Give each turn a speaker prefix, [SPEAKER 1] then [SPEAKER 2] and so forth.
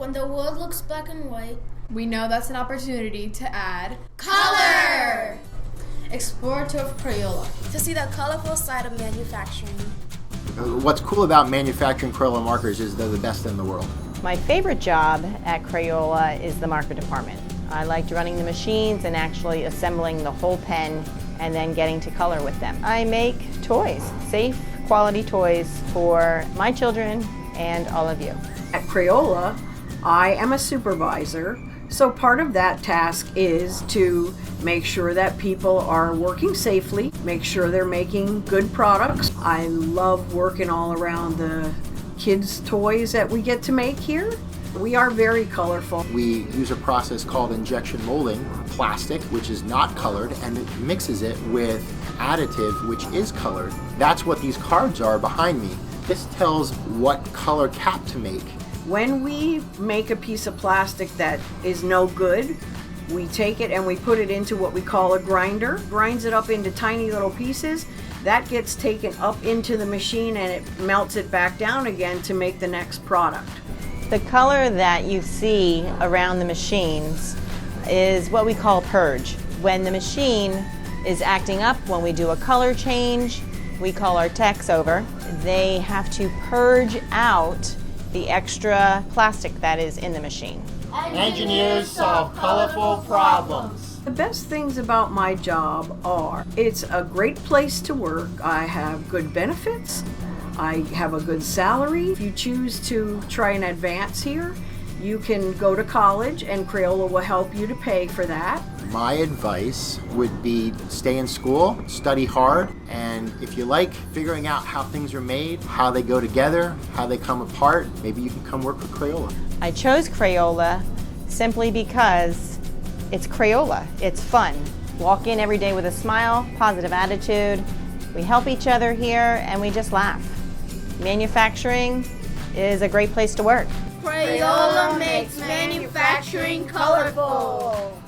[SPEAKER 1] When the world looks black and white,
[SPEAKER 2] we know that's an opportunity to add
[SPEAKER 1] color!
[SPEAKER 2] Explore tour of Crayola
[SPEAKER 1] To see the colorful side of manufacturing.
[SPEAKER 3] What's cool about manufacturing Crayola markers is they're the best in the world.
[SPEAKER 4] My favorite job at Crayola is the marker department. I liked running the machines and actually assembling the whole pen and then getting to color with them. I make toys, safe, quality toys for my children and all of you.
[SPEAKER 5] At Crayola, I am a supervisor, so part of that task is to make sure that people are working safely, make sure they're making good products. I love working all around the kids' toys that we get to make here. We are very colorful.
[SPEAKER 3] We use a process called injection molding, plastic, which is not colored, and it mixes it with additive, which is colored. That's what these cards are behind me. This tells what color cap to make.
[SPEAKER 5] When we make a piece of plastic that is no good, we take it and we put it into what we call a grinder, grinds it up into tiny little pieces. That gets taken up into the machine and it melts it back down again to make the next product.
[SPEAKER 4] The color that you see around the machines is what we call purge. When the machine is acting up, when we do a color change, we call our techs over. They have to purge out the extra plastic that is in the machine.
[SPEAKER 3] Engineers solve colorful problems.
[SPEAKER 5] The best things about my job are it's a great place to work. I have good benefits. I have a good salary. If you choose to try and advance here, you can go to college and Crayola will help you to pay for that.
[SPEAKER 3] My advice would be stay in school, study hard, and if you like figuring out how things are made, how they go together, how they come apart, maybe you can come work with Crayola.
[SPEAKER 4] I chose Crayola simply because it's Crayola. It's fun. Walk in every day with a smile, positive attitude. We help each other here and we just laugh. Manufacturing is a great place to work.
[SPEAKER 1] Crayola makes manufacturing colorful.